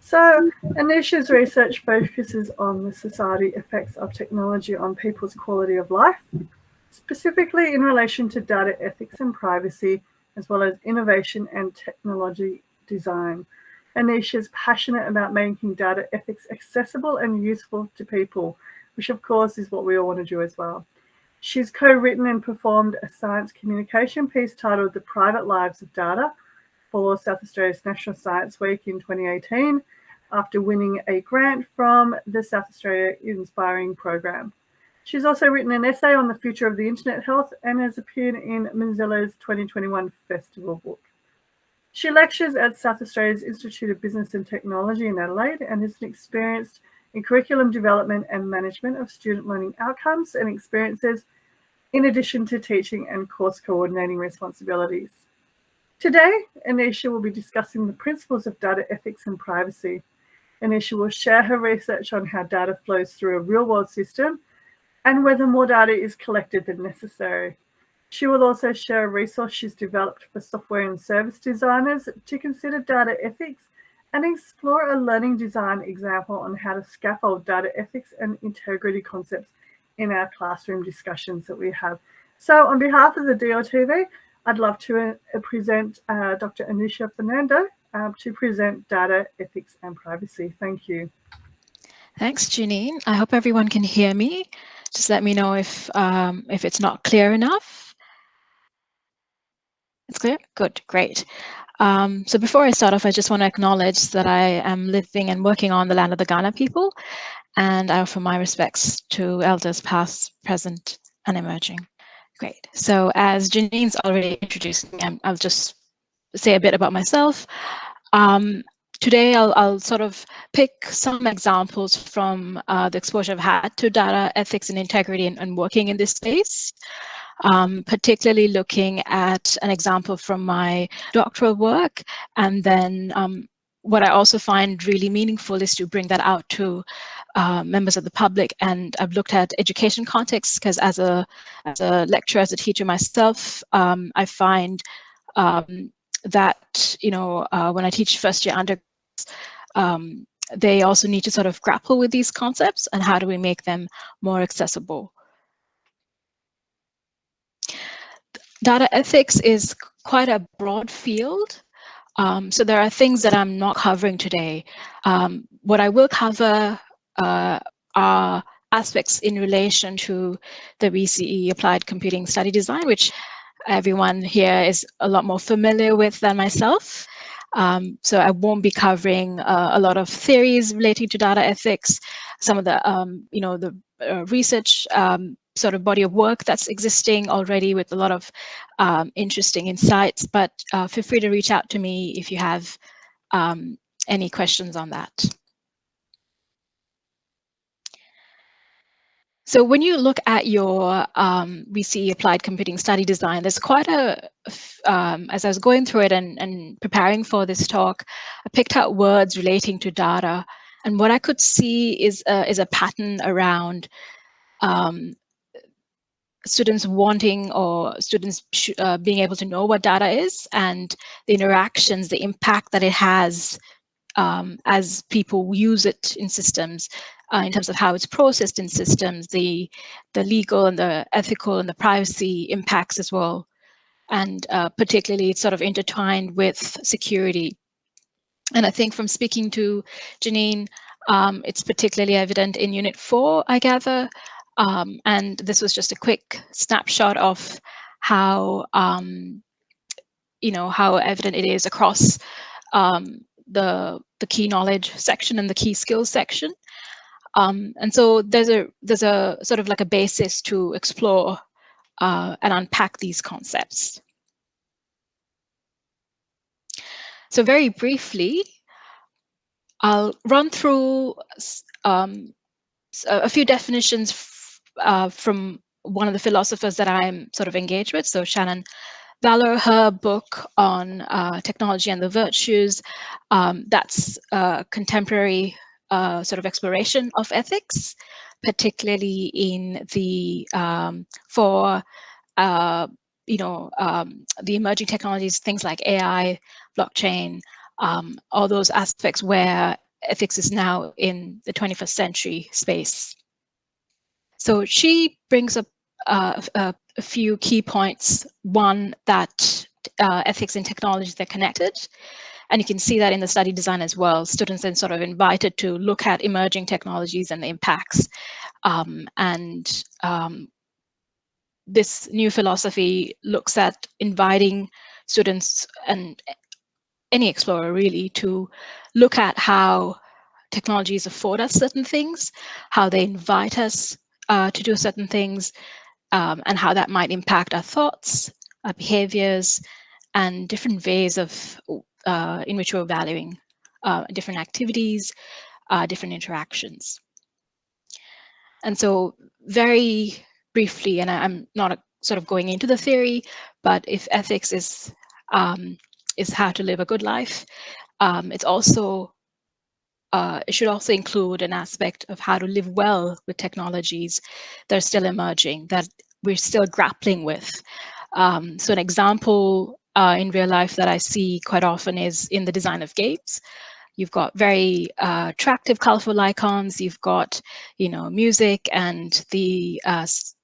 So Anisha's research focuses on the society effects of technology on people's quality of life, specifically in relation to data ethics and privacy, as well as innovation and technology design. Anisha is passionate about making data ethics accessible and useful to people, which of course is what we all want to do as well. She's co-written and performed a science communication piece titled The Private Lives of Data for South Australia's National Science Week in 2018 after winning a grant from the South Australia Inspiring Program. She's also written an essay on the future of the internet health and has appeared in Mozilla's 2021 Festival book. She lectures at South Australia's Institute of Business and Technology in Adelaide and is experienced in curriculum development and management of student learning outcomes and experiences, in addition to teaching and course coordinating responsibilities. Today, Anisha will be discussing the principles of data ethics and privacy. Anisha will share her research on how data flows through a real-world system and whether more data is collected than necessary. She will also share a resource she's developed for software and service designers to consider data ethics and explore a learning design example on how to scaffold data ethics and integrity concepts in our classroom discussions that we have. So on behalf of the DLTV, I'd love to present Dr. Anisha Fernando to present data ethics and privacy. Thank you. Thanks, Janine. I hope everyone can hear me. Just let me know if it's not clear enough. It's clear? Good, great. So before I start off, I just want to acknowledge that I am living and working on the land of the Ghana people, and I offer my respects to elders past, present, and emerging. Great. So as Janine's already introduced me, I'll just say a bit about myself. Today, I'll sort of pick some examples from the exposure I've had to data ethics and integrity and working in this space. Particularly looking at an example from my doctoral work. And then what I also find really meaningful is to bring that out to members of the public. And I've looked at education contexts because as a lecturer, as a teacher myself, I find that, when I teach first year undergrads, they also need to sort of grapple with these concepts and how do we make them more accessible. Data ethics is quite a broad field, so there are things that I'm not covering today. What I will cover are aspects in relation to the BCE Applied Computing Study Design, which everyone here is a lot more familiar with than myself. So I won't be covering a lot of theories relating to data ethics, some of the, the research sort of body of work that's existing already with a lot of interesting insights, but feel free to reach out to me if you have any questions on that. So when you look at your BCE Applied Computing Study Design, there's quite a, as I was going through it and preparing for this talk, I picked out words relating to data. And what I could see is a pattern around students wanting or students being able to know what data is and the interactions, the impact that it has as people use it in systems, in terms of how it's processed in systems, the legal and the ethical and the privacy impacts as well. And particularly it's sort of intertwined with security. And I think from speaking to Janine, it's particularly evident in Unit 4, I gather. And this was just a quick snapshot of how, how evident it is across the key knowledge section and the key skills section. And so there's a sort of like a basis to explore and unpack these concepts. So very briefly, I'll run through a few definitions from one of the philosophers that I'm sort of engaged with. So Shannon Valor, her book on technology and the virtues, that's contemporary sort of exploration of ethics, particularly in the the emerging technologies, things like AI, blockchain, all those aspects where ethics is now in the 21st century space. So she brings up a few key points. One, that ethics and technology, they're connected. And you can see that in the study design as well. Students then sort of invited to look at emerging technologies and the impacts. This new philosophy looks at inviting students and any explorer really to look at how technologies afford us certain things, how they invite us to do certain things, and how that might impact our thoughts, our behaviors, and different ways of in which we're valuing different activities, different interactions. And so very briefly, and I'm not sort of going into the theory, but if ethics is how to live a good life, it's also it should also include an aspect of how to live well with technologies that are still emerging, that we're still grappling with. So an example in real life that I see quite often is in the design of games. You've got very attractive, colorful icons. You've got, music and the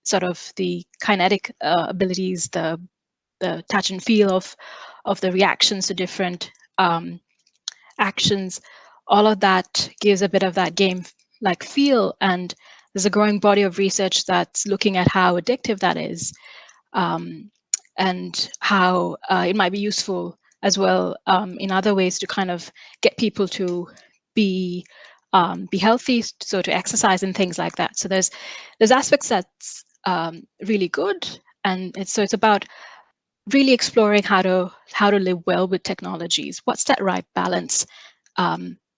sort of the kinetic abilities, the touch and feel of the reactions to different actions. All of that gives a bit of that game-like feel, and there's a growing body of research that's looking at how addictive that is, and how it might be useful as well in other ways to kind of get people to be healthy, so to exercise and things like that. So there's aspects that's really good, and it's about really exploring how to live well with technologies. What's that right balance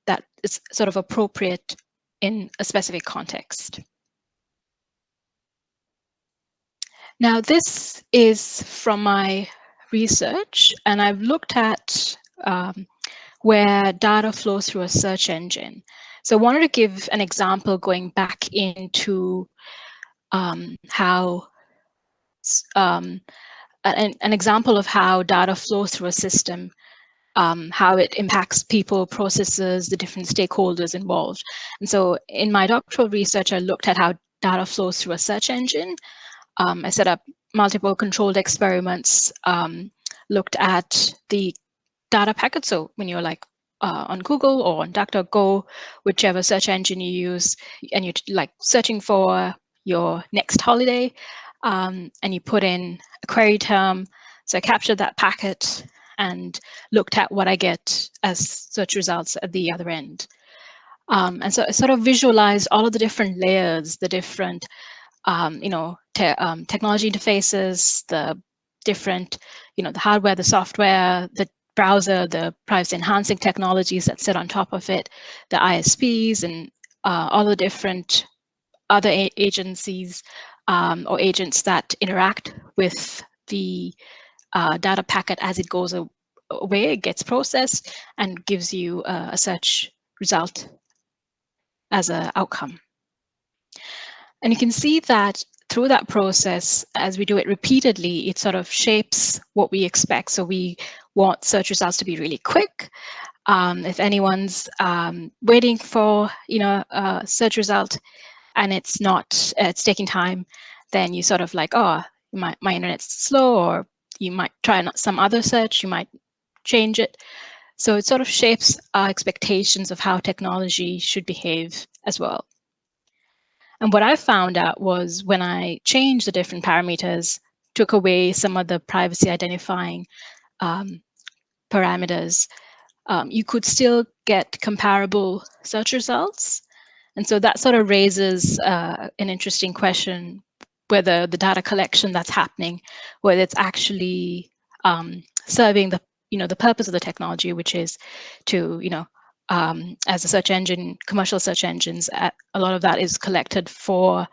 that is sort of appropriate in a specific context? Now, this is from my research, and I've looked at where data flows through a search engine. So I wanted to give an example going back into how an example of how data flows through a system, how it impacts people, processes, the different stakeholders involved. And so in my doctoral research, I looked at how data flows through a search engine. I set up multiple controlled experiments, looked at the data packet. So when you're like on Google or on DuckDuckGo, whichever search engine you use, and you're like searching for your next holiday, and you put in a query term. So I captured that packet and looked at what I get as search results at the other end. And so I sort of visualized all of the different layers, the different technology interfaces, the different, the hardware, the software, the browser, the privacy enhancing technologies that sit on top of it, the ISPs, and all the different other agencies or agents that interact with the data packet as it goes away, it gets processed and gives you a search result as an outcome. And you can see that through that process, as we do it repeatedly, it sort of shapes what we expect. So we want search results to be really quick. If anyone's waiting for a search result and it's taking time, then you sort of like, oh, my internet's slow, or you might try some other search, you might change it. So it sort of shapes our expectations of how technology should behave as well. And what I found out was when I changed the different parameters, took away some of the privacy identifying parameters, you could still get comparable search results. And so that sort of raises an interesting question, whether the data collection that's happening, whether it's actually serving the purpose of the technology, which is to, as a search engine, commercial search engines, a lot of that is collected for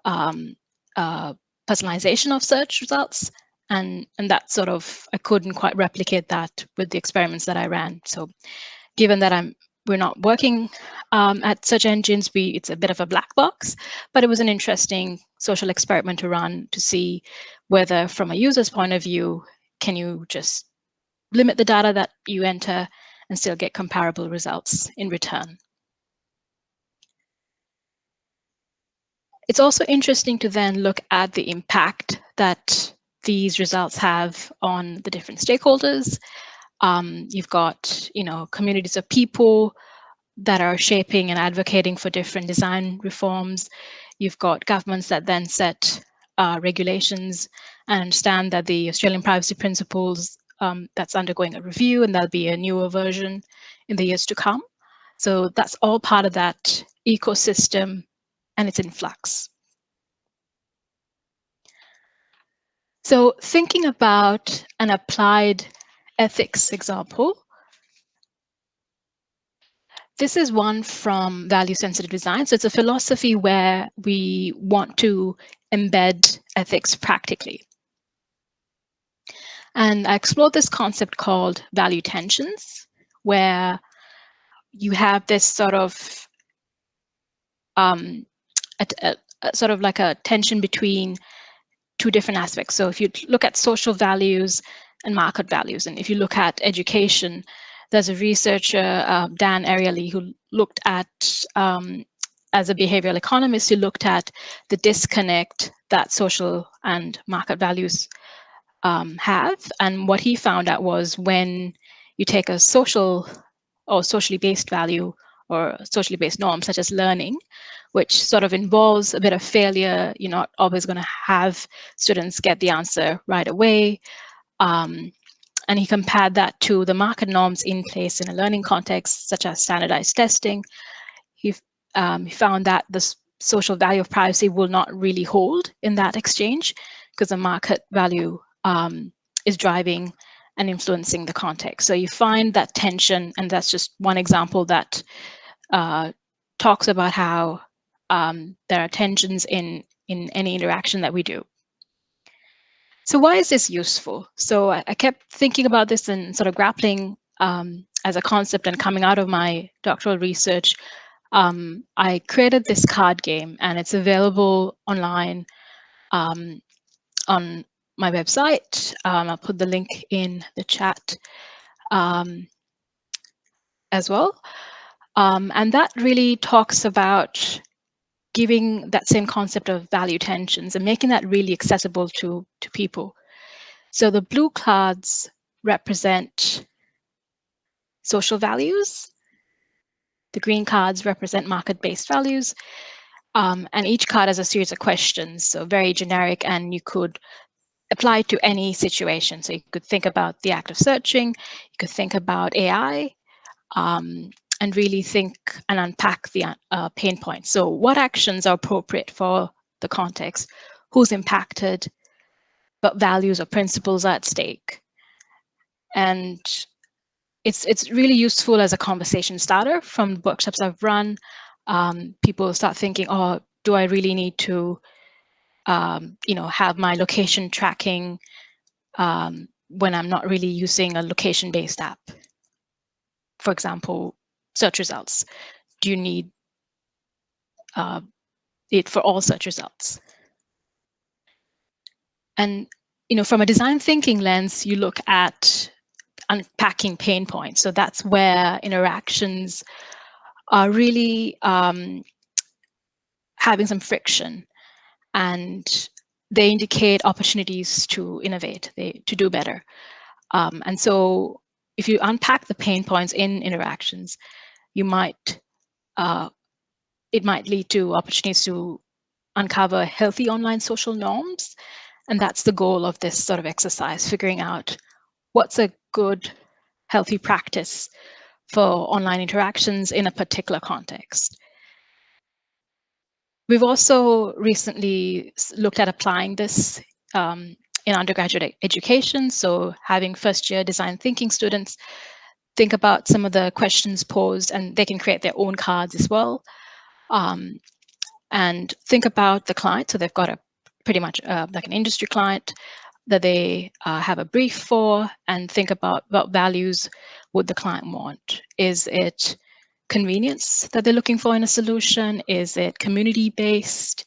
personalization of search results. And that sort of, I couldn't quite replicate that with the experiments that I ran. So given that we're not working at search engines, it's a bit of a black box, but it was an interesting social experiment to run to see whether from a user's point of view, can you just limit the data that you enter and still get comparable results in return. It's also interesting to then look at the impact that these results have on the different stakeholders. You've got, communities of people that are shaping and advocating for different design reforms. You've got governments that then set regulations and understand that the Australian privacy principles, that's undergoing a review, and there'll be a newer version in the years to come. So that's all part of that ecosystem, and it's in flux. So thinking about an applied ethics example, this is one from value-sensitive design. So it's a philosophy where we want to embed ethics practically. And I explored this concept called value tensions, where you have this sort of sort of like a tension between two different aspects. So if you look at social values and market values, and if you look at education, there's a researcher, Dan Ariely, who looked at, as a behavioral economist, who looked at the disconnect that social and market values have. And what he found out was when you take a social or socially based value or socially based norm, such as learning, which sort of involves a bit of failure. You're not always going to have students get the answer right away. And he compared that to the market norms in place in a learning context, such as standardized testing. He found that the social value of privacy will not really hold in that exchange because the market value is driving and influencing the context. So you find that tension, and that's just one example that talks about how there are tensions in any interaction that we do. So why is this useful? So I kept thinking about this and sort of grappling as a concept, and coming out of my doctoral research, I created this card game, and it's available online on my website. I'll put the link in the chat as well. And that really talks about giving that same concept of value tensions and making that really accessible to people. So the blue cards represent social values. The green cards represent market-based values. And each card has a series of questions, so very generic, and you could apply to any situation. So you could think about the act of searching, you could think about AI, and really think and unpack the pain points. So what actions are appropriate for the context? Who's impacted? What values or principles are at stake? And it's really useful as a conversation starter. From workshops I've run, people start thinking, oh, do I really need to have my location tracking when I'm not really using a location-based app? For example, search results. Do you need it for all search results? And from a design thinking lens, you look at unpacking pain points. So that's where interactions are really having some friction, and they indicate opportunities to innovate, to do better. And so if you unpack the pain points in interactions, it might lead to opportunities to uncover healthy online social norms. And that's the goal of this sort of exercise, figuring out what's a good, healthy practice for online interactions in a particular context. We've also recently looked at applying this in undergraduate education. So having first-year design thinking students think about some of the questions posed, and they can create their own cards as well. And think about the client. So they've got a pretty much like an industry client that they have a brief for, and think about what values would the client want. Is it convenience that they're looking for in a solution? Is it community-based?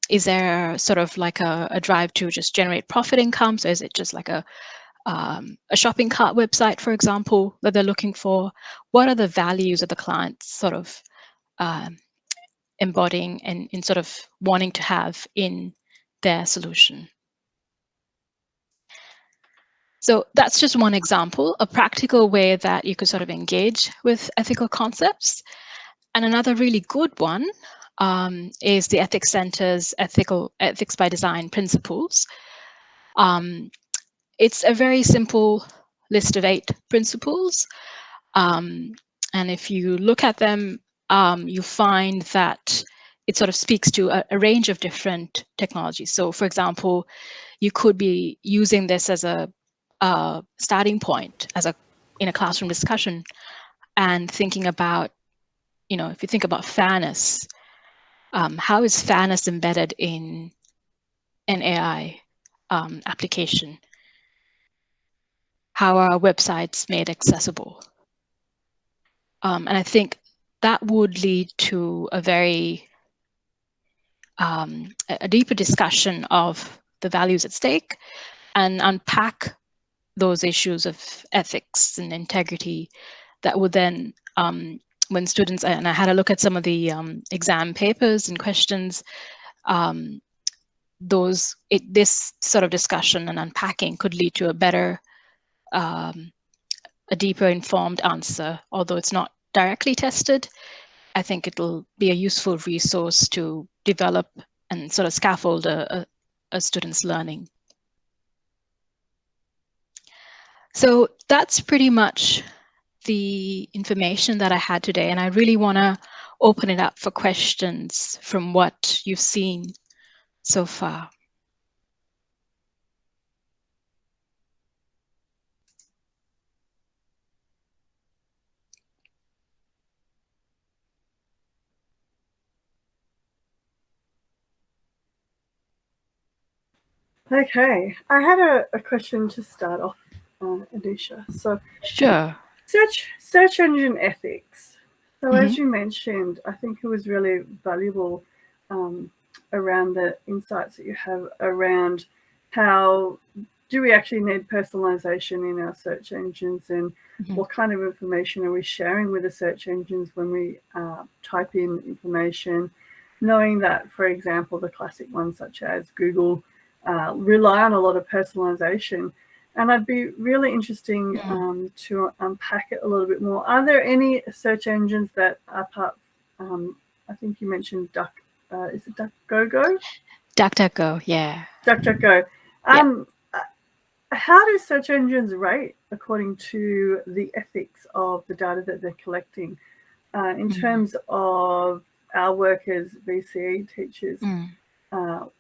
Is there sort of like a drive to just generate profit income? So is it just like a a shopping cart website, for example, that they're looking for? What are the values that the clients sort of embodying and in sort of wanting to have in their solution? So that's just one example, a practical way that you could sort of engage with ethical concepts. And another really good one is the Ethics Center's Ethics by Design principles. It's a very simple list of 8 principles. And if you look at them, you find that it sort of speaks to a range of different technologies. So for example, you could be using this as a starting point in a classroom discussion and thinking about, if you think about fairness, how is fairness embedded in an AI application? How are websites made accessible? And I think that would lead to a very a deeper discussion of the values at stake and unpack those issues of ethics and integrity that would then, when students, and I had a look at some of the exam papers and questions, this sort of discussion and unpacking could lead to a better, a deeper informed answer. Although it's not directly tested, I think it'll be a useful resource to develop and sort of scaffold a student's learning. So that's pretty much the information that I had today, and I really want to open it up for questions from what you've seen so far. Okay, I had a question to start off, Anisha. So, sure. Search engine ethics. So, as you mentioned, I think it was really valuable around the insights that you have around how do we actually need personalization in our search engines, and what kind of information are we sharing with the search engines when we type in information, knowing that, for example, the classic ones such as Google rely on a lot of personalization. And I'd be really interesting to unpack it a little bit more. Are there any search engines that are part, I think you mentioned is it DuckDuckGo? DuckDuckGo, yeah. DuckDuckGo. How do search engines rate according to the ethics of the data that they're collecting in terms of our work as VCE teachers?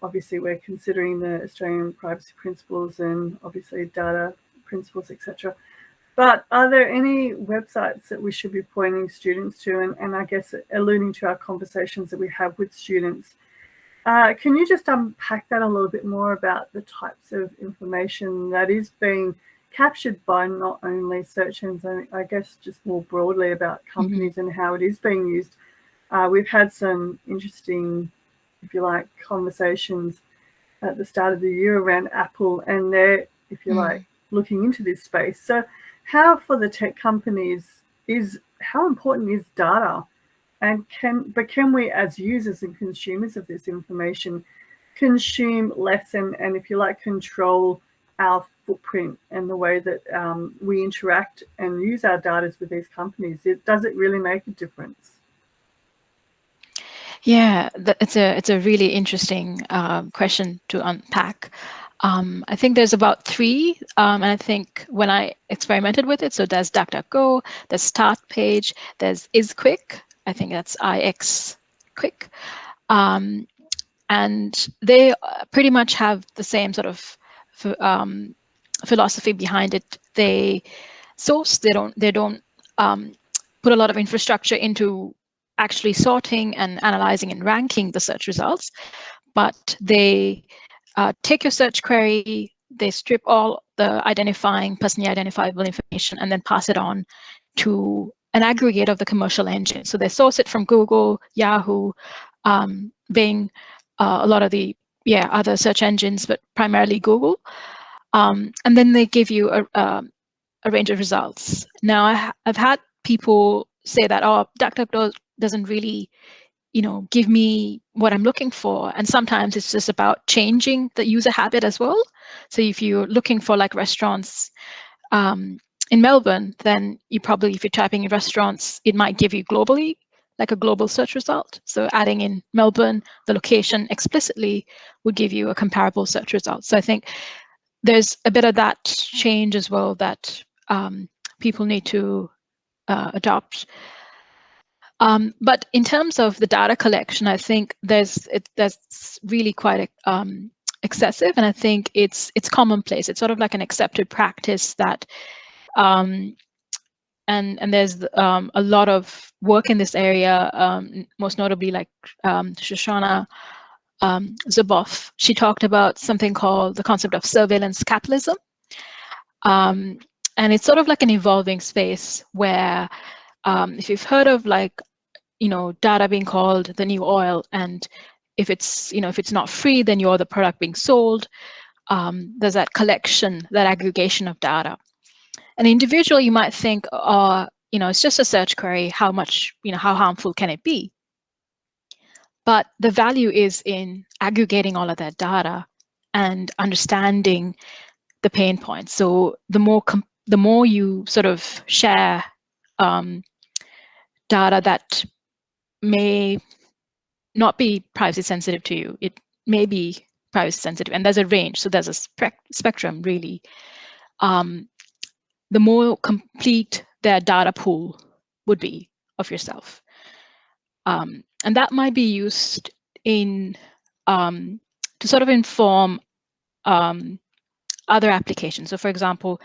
Obviously, we're considering the Australian privacy principles and obviously data principles, etc. But are there any websites that we should be pointing students to? And I guess alluding to our conversations that we have with students, can you just unpack that a little bit more about the types of information that is being captured by not only search engines, I guess just more broadly about companies and how it is being used? We've had some interesting, if you like, conversations at the start of the year around Apple, and they're, if you like, looking into this space. So how for the tech companies how important is data, and can we as users and consumers of this information consume less and if you like, control our footprint and the way that we interact and use our data with these companies? Does it really make a difference? Yeah, it's a really interesting question to unpack. I think there's about 3, and I think when I experimented with it, so there's DuckDuckGo, there's Start Page, there's IsQuick, I think that's IX Quick, and they pretty much have the same sort of philosophy behind it. They source, they don't put a lot of infrastructure into actually sorting and analyzing and ranking the search results, but they take your search query, they strip all the personally identifiable information, and then pass it on to an aggregate of the commercial engine. So they source it from Google, Yahoo, Bing, a lot of the other search engines, but primarily Google. And then they give you a range of results. Now, I've had people say that, oh, DuckDuckGo doesn't really, give me what I'm looking for. And sometimes it's just about changing the user habit as well. So if you're looking for like restaurants in Melbourne, then you probably, if you're typing in restaurants, it might give you globally, like a global search result. So adding in Melbourne, the location explicitly would give you a comparable search result. So I think there's a bit of that change as well that people need to adopt. But in terms of the data collection, I think that's really quite excessive, and I think it's commonplace. It's sort of like an accepted practice that, and there's a lot of work in this area. Most notably, like Shoshana Zuboff, she talked about something called the concept of surveillance capitalism. And it's sort of like an evolving space where, if you've heard of like, data being called the new oil, and if it's, if it's not free, then you're the product being sold. There's that collection, that aggregation of data. An individual, you might think, it's just a search query. How much, how harmful can it be? But the value is in aggregating all of that data and understanding the pain points. So the more you sort of share data that may not be privacy sensitive to you, it may be privacy sensitive, and there's a range. So there's a spectrum, really. The more complete their data pool would be of yourself. And that might be used in to sort of inform other applications. So for example,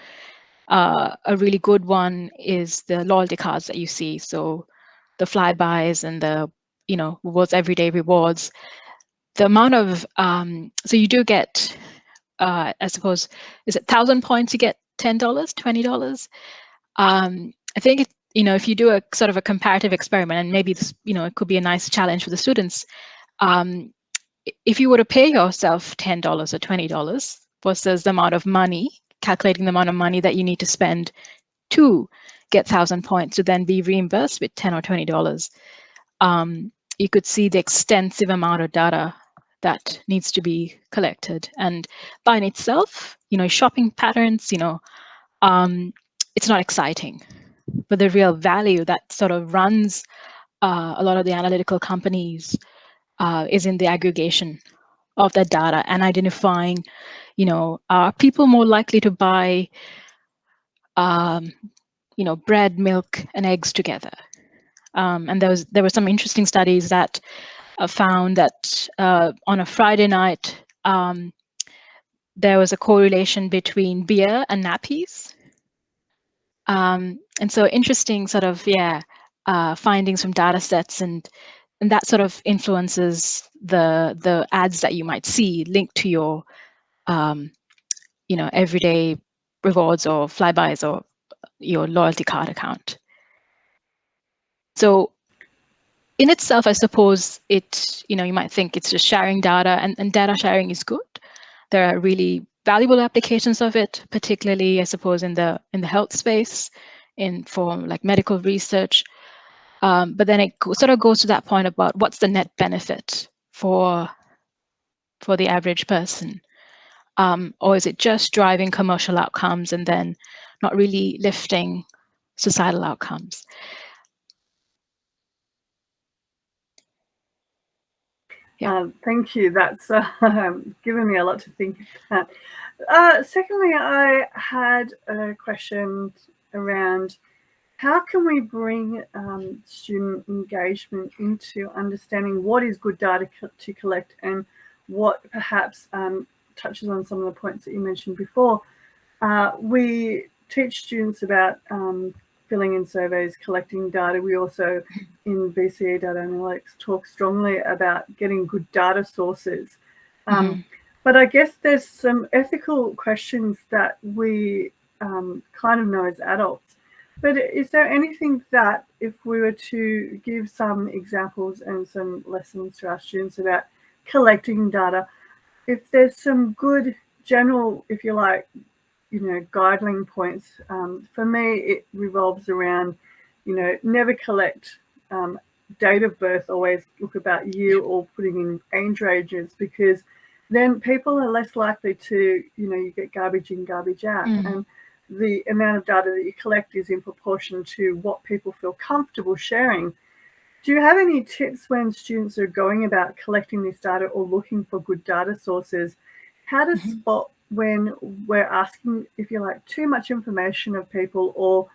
a really good one is the loyalty cards that you see. So the flybys and the rewards, everyday rewards. The amount of so you do get, I suppose, is it 1,000 points you get $10, $20? I think if you do a sort of a comparative experiment, and maybe this it could be a nice challenge for the students. If you were to pay yourself $10 or $20 versus the amount of money, calculating the amount of money that you need to spend to get 1,000 points to then be reimbursed with $10 or $20, you could see the extensive amount of data that needs to be collected. And by in itself, shopping patterns, it's not exciting. But the real value that sort of runs a lot of the analytical companies is in the aggregation of that data and identifying, are people more likely to buy, bread, milk, and eggs together? And there were some interesting studies that found that on a Friday night, there was a correlation between beer and nappies. And so interesting sort of, findings from data sets, and that sort of influences the ads that you might see linked to your, everyday rewards or flybys or your loyalty card account. So in itself, I suppose you might think it's just sharing data, and data sharing is good. There are really valuable applications of it, particularly, I suppose, in the health space, for like medical research. But then it sort of goes to that point about what's the net benefit for the average person, or is it just driving commercial outcomes and then not really lifting societal outcomes? Yeah. Thank you. That's given me a lot to think about. Secondly, I had a question around how can we bring student engagement into understanding what is good data to collect, and what perhaps touches on some of the points that you mentioned before. We teach students about filling in surveys, collecting data. We also, in VCE Data Analytics, talk strongly about getting good data sources. But I guess there's some ethical questions that we kind of know as adults. But is there anything that, if we were to give some examples and some lessons to our students about collecting data, if there's some good general, if you like, guideline points. For me, it revolves around, never collect date of birth, always look about year or putting in age ranges, because then people are less likely to, you get garbage in, garbage out. And the amount of data that you collect is in proportion to what people feel comfortable sharing. Do you have any tips when students are going about collecting this data or looking for good data sources? How to spot when we're asking, if you like, too much information of people, or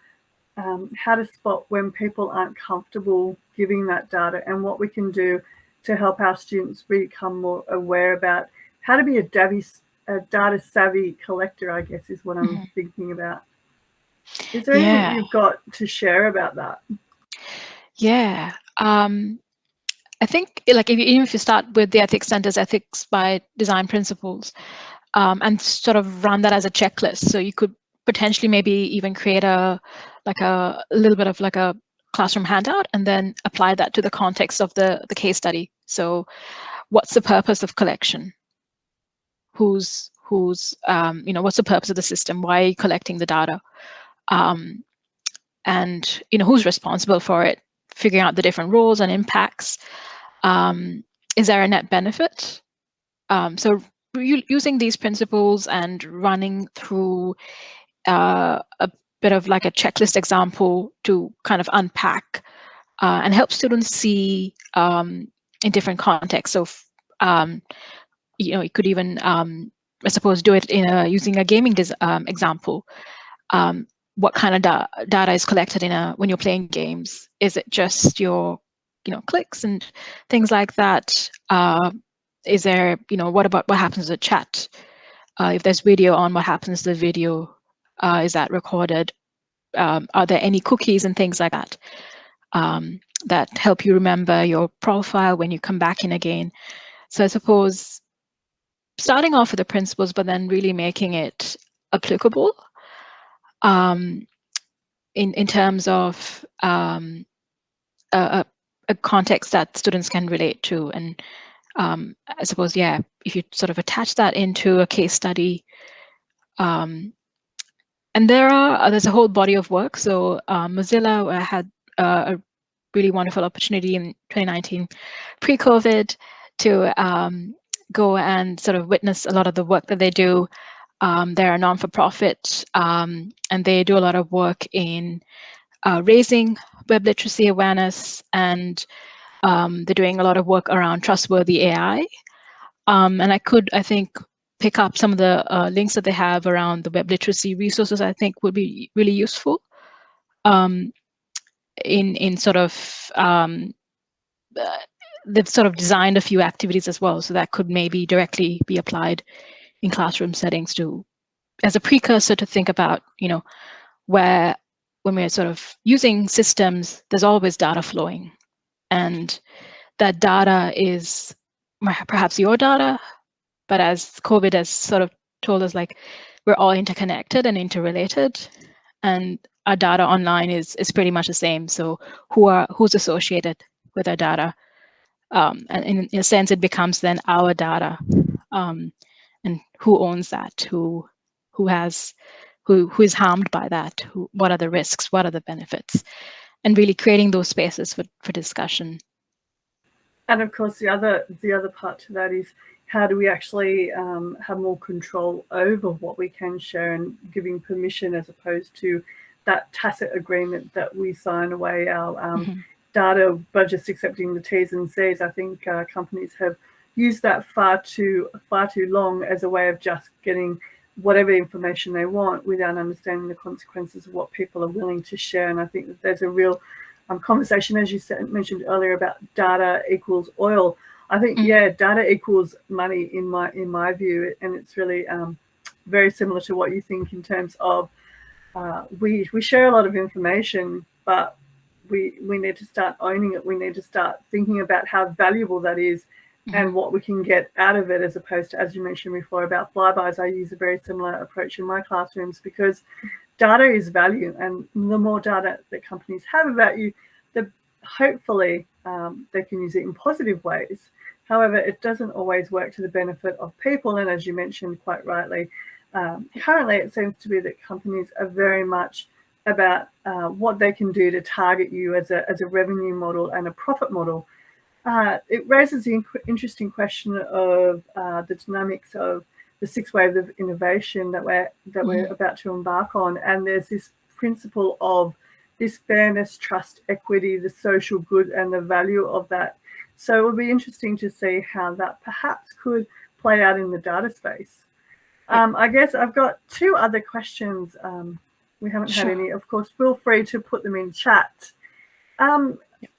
how to spot when people aren't comfortable giving that data, and what we can do to help our students become more aware about how to be a data savvy collector, I guess, is what I'm thinking about. Is there anything you've got to share about that? Yeah. I think, like, even if you start with the Ethics Center's Ethics by Design principles, and sort of run that as a checklist, so you could potentially maybe even create a little bit of like a classroom handout, and then apply that to the context of the case study. So, what's the purpose of collection? Who's what's the purpose of the system? Why are you collecting the data? And who's responsible for it? Figuring out the different roles and impacts. Is there a net benefit? So using these principles and running through a bit of like a checklist example to kind of unpack and help students see in different contexts. So, you could even, I suppose, do it in using a gaming example. What kind of data is collected when you're playing games? Is it just your clicks and things like that? Is there, what happens to the chat? If there's video on, what happens to the video? Is that recorded? Are there any cookies and things like that that help you remember your profile when you come back in again? So I suppose starting off with the principles, but then really making it applicable in terms of a context that students can relate to. And I suppose, if you sort of attach that into a case study, and there's a whole body of work. So Mozilla had a really wonderful opportunity in 2019, pre-COVID, to go and sort of witness a lot of the work that they do. They're a non-for-profit, and they do a lot of work in raising web literacy awareness, and they're doing a lot of work around trustworthy AI. And I think, pick up some of the links that they have around the web literacy resources. I think would be really useful in sort of they've sort of designed a few activities as well, so that could maybe directly be applied in classroom settings as a precursor to think about, where when we're sort of using systems, there's always data flowing, and that data is perhaps your data, but as COVID has sort of told us, like, we're all interconnected and interrelated, and our data online is pretty much the same. So who's associated with our data? And in a sense, it becomes then our data, and who owns that? Who is harmed by that? What are the risks? What are the benefits? And really creating those spaces for discussion. And of course, the other part to that is, how do we actually have more control over what we can share, and giving permission, as opposed to that tacit agreement that we sign away our data by just accepting the T's and C's. I think companies have used that far too long as a way of just getting whatever information they want without understanding the consequences of what people are willing to share. And I think that there's a real conversation, as you mentioned earlier, about data equals oil. I think, data equals money in my view, and it's really very similar to what you think in terms of we share a lot of information, but we need to start owning it. We need to start thinking about how valuable that is and what we can get out of it, as opposed to, as you mentioned before, about flybys. I use a very similar approach in my classrooms, because data is value, and the more data that companies have about you, the hopefully they can use it in positive ways However, it doesn't always work to the benefit of people. And as you mentioned quite rightly, currently it seems to be that companies are very much about what they can do to target you as a revenue model and a profit model. It raises the interesting question of the dynamics of the 6 waves of innovation that we're about to embark on. And there's this principle of this fairness, trust, equity, the social good, and the value of that. So it will be interesting to see how that perhaps could play out in the data space. I guess I've got 2 other questions. We haven't had any. Of course, feel free to put them in chat.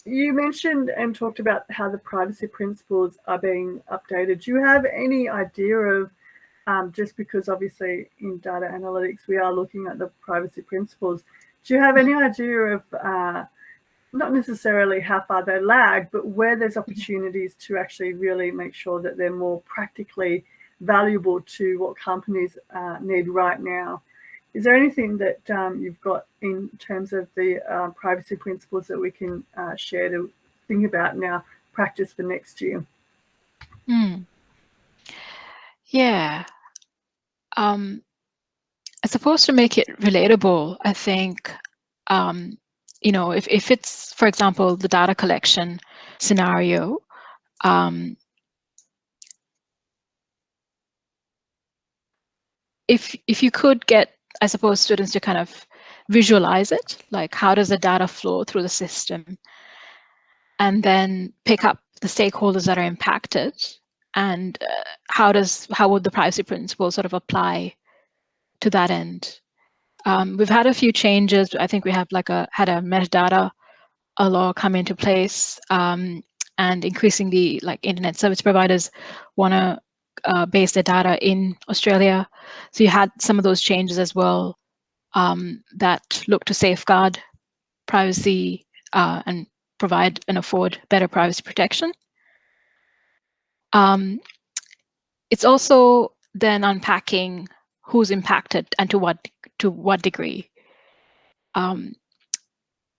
You mentioned and talked about how the privacy principles are being updated. Do you have any idea of, just because obviously in data analytics we are looking at the privacy principles, do you have any idea of not necessarily how far they lag, but where there's opportunities to actually really make sure that they're more practically valuable to what companies need right now? Is there anything that you've got in terms of the privacy principles that we can share to think about in our practice for next year? Yeah. I suppose to make it relatable, I think, if it's, for example, the data collection scenario, if you could get, I suppose, students to kind of visualize it, like how does the data flow through the system, and then pick up the stakeholders that are impacted, and how would the privacy principle sort of apply to that end. We've had a few changes. I think we have had a metadata law come into place, and increasingly, like, internet service providers want to base their data in Australia. So you had some of those changes as well that look to safeguard privacy and provide and afford better privacy protection. It's also then unpacking who's impacted and to what degree.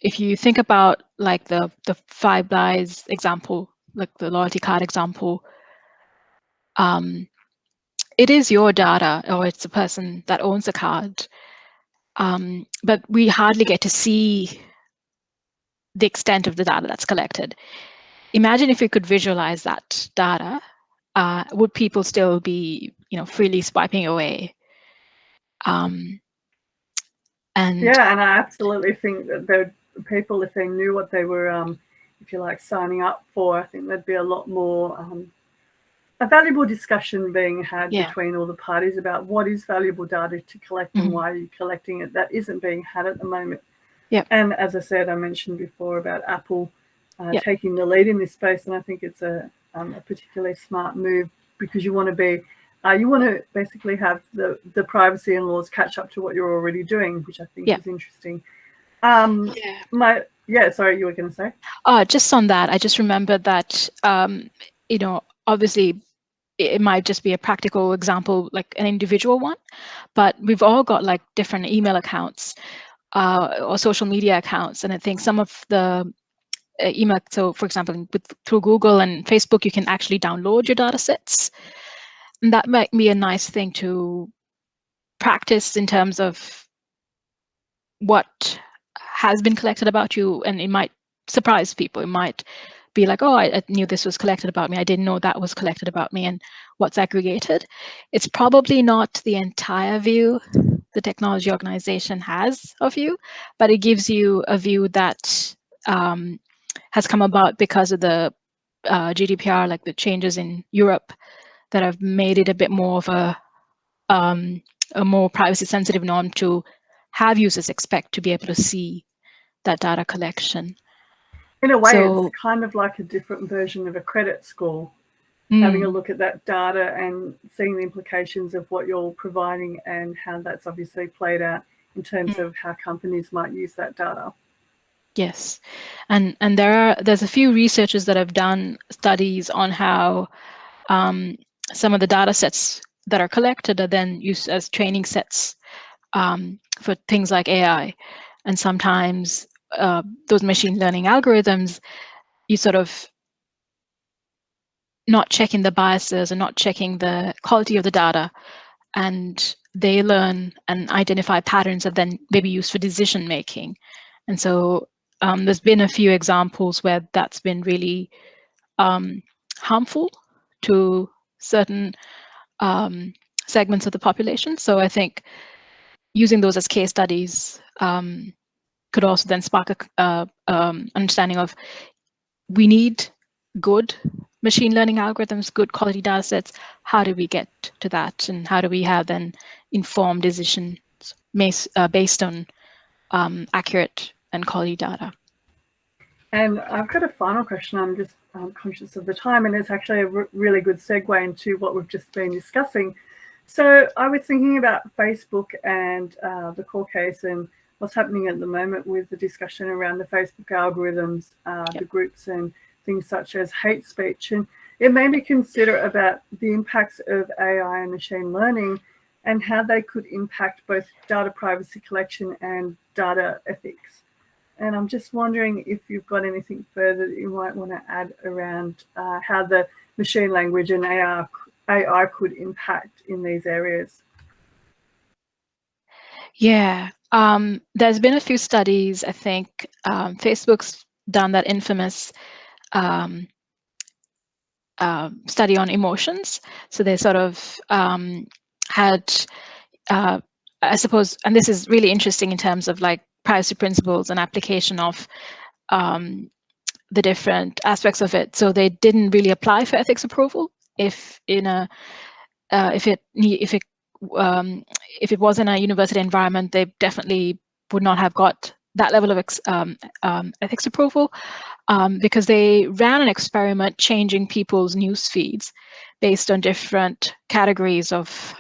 If you think about like the Five Guys example, like the loyalty card example, it is your data, or it's the person that owns the card, but we hardly get to see the extent of the data that's collected. Imagine if we could visualize that data. Would people still be, freely swiping away? And yeah, and I absolutely think that people, if they knew what they were, if you like, signing up for, I think there'd be a lot more a valuable discussion being had between all the parties about what is valuable data to collect and why you're collecting it. That isn't being had at the moment. And as I said, I mentioned before about Apple taking the lead in this space, and I think it's a particularly smart move, because you want to basically have the privacy and laws catch up to what you're already doing, which I think is interesting. Sorry, you were going to say? Just on that, I just remembered that, obviously it might just be a practical example, like an individual one, but we've all got like different email accounts or social media accounts. And I think some of the email, so for example, through Google and Facebook, you can actually download your data sets. And that might be a nice thing to practice in terms of what has been collected about you, and it might surprise people. It might be like, oh, I knew this was collected about me. I didn't know that was collected about me, and what's aggregated. It's probably not the entire view the technology organization has of you, but it gives you a view that has come about because of the GDPR, like the changes in Europe that have made it a bit more of a more privacy sensitive norm to have users expect to be able to see that data collection. In a way, it's kind of like a different version of a credit score, having a look at that data and seeing the implications of what you're providing and how that's obviously played out in terms of how companies might use that data. Yes, and there's a few researchers that have done studies on how some of the data sets that are collected are then used as training sets for things like AI. And sometimes those machine learning algorithms, you sort of not checking the biases and not checking the quality of the data, and they learn and identify patterns that then maybe used for decision making. And so there's been a few examples where that's been really harmful to certain segments of the population. So I think using those as case studies could also then spark a understanding of, we need good machine learning algorithms, good quality data sets. How do we get to that? And how do we have then informed decisions based on accurate and quality data? And I've got a final question. I'm just conscious of the time, and it's actually a really good segue into what we've just been discussing. So I was thinking about Facebook and the court case and what's happening at the moment with the discussion around the Facebook algorithms, the groups and things such as hate speech. And it made me consider about the impacts of AI and machine learning and how they could impact both data privacy collection and data ethics. And I'm just wondering if you've got anything further that you might want to add around how the machine language and AI could impact in these areas. Yeah, there's been a few studies. I think Facebook's done that infamous study on emotions. So they sort of had, I suppose, and this is really interesting in terms of like privacy principles and application of the different aspects of it. So they didn't really apply for ethics approval if if it was in a university environment. They definitely would not have got that level of ethics approval, because they ran an experiment changing people's news feeds based on different categories of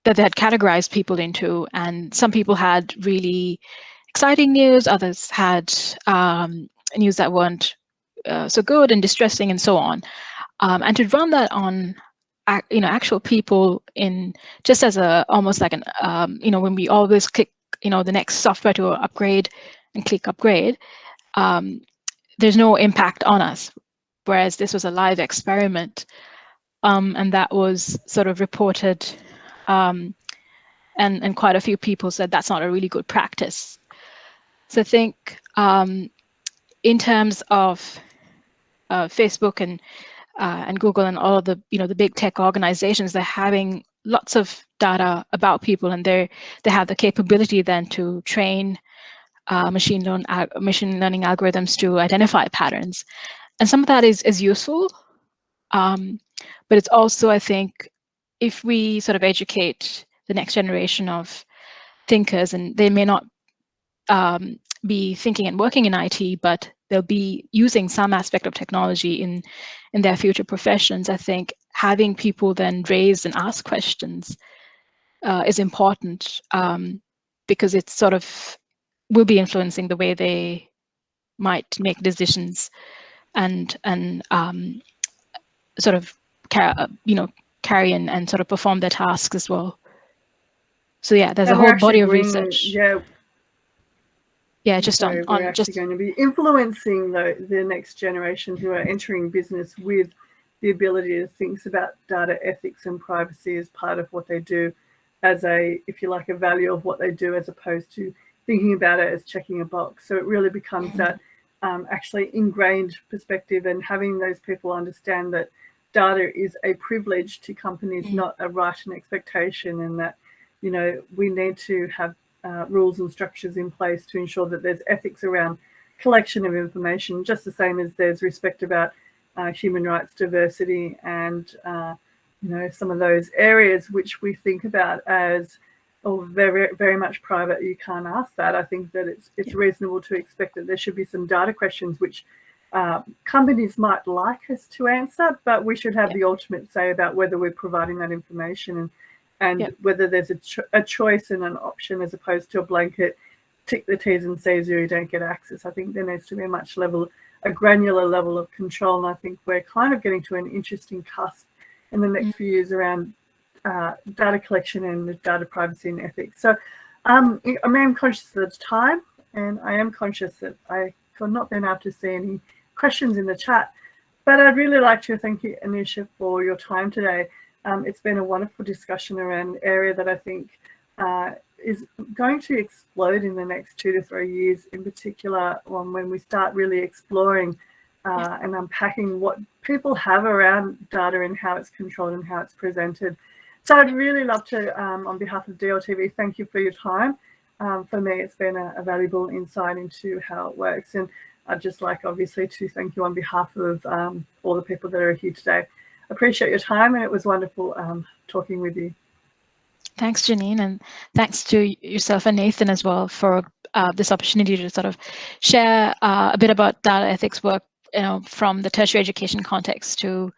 that they had categorized people into. And some people had really exciting news, others had news that weren't so good and distressing and so on. And to run that on actual people, in just as a almost like an when we always click the next software to upgrade and click upgrade, there's no impact on us, whereas this was a live experiment, and that was sort of reported, and quite a few people said that's not a really good practice. So I think in terms of Facebook and Google and all of the the big tech organizations, they're having lots of data about people, and they have the capability then to train machine learning algorithms to identify patterns, and some of that is useful, but it's also, I think, if we sort of educate the next generation of thinkers, and they may not be thinking and working in IT, but they'll be using some aspect of technology in their future professions. I think having people then raise and ask questions is important, because it sort of will be influencing the way they might make decisions and sort of carry and sort of perform their tasks as well. So yeah, there's a whole body of research. Yeah, just we're actually going to be influencing the next generation who are entering business with the ability to think about data ethics and privacy as part of what they do, as a, if you like, a value of what they do, as opposed to thinking about it as checking a box. So it really becomes that actually ingrained perspective, and having those people understand that data is a privilege to companies, not a right and expectation, and that we need to have rules and structures in place to ensure that there's ethics around collection of information, just the same as there's respect about human rights, diversity, and some of those areas which we think about as very, very much private. You can't ask that. I think that it's reasonable to expect that there should be some data questions which companies might like us to answer, but we should have the ultimate say about whether we're providing that information, and whether there's a choice and an option, as opposed to a blanket tick the T's and C's or you don't get access. I think there needs to be a granular level of control, and I think we're kind of getting to an interesting cusp in the next few years around data collection and data privacy and ethics. So I am conscious of the time, and I am conscious that I have not been able to see any questions in the chat. But I'd really like to thank you, Anisha, for your time today. It's been a wonderful discussion around an area that I think is going to explode in the next 2 to 3 years, in particular when we start really exploring and unpacking what people have around data and how it's controlled and how it's presented. So I'd really love to, on behalf of DLTV, thank you for your time. For me, it's been a valuable insight into how it works. And I'd just like, obviously, to thank you on behalf of all the people that are here today. Appreciate your time, and it was wonderful talking with you. Thanks, Janine, and thanks to yourself and Nathan as well for this opportunity to sort of share a bit about data ethics work, from the tertiary education context to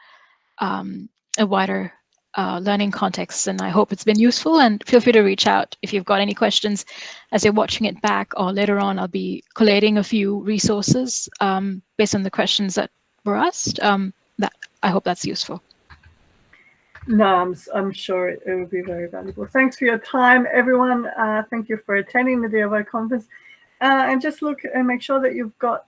a wider learning context. And I hope it's been useful, and feel free to reach out if you've got any questions as you're watching it back, or later on I'll be collating a few resources based on the questions that were asked. That I hope that's useful. No, I'm sure it will be very valuable. Thanks for your time, everyone. Thank you for attending the DLTV conference. And just look and make sure that you've got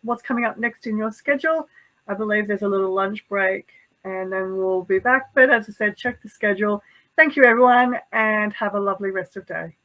what's coming up next in your schedule. I believe there's a little lunch break, and then we'll be back. But as I said, check the schedule. Thank you, everyone, and have a lovely rest of the day.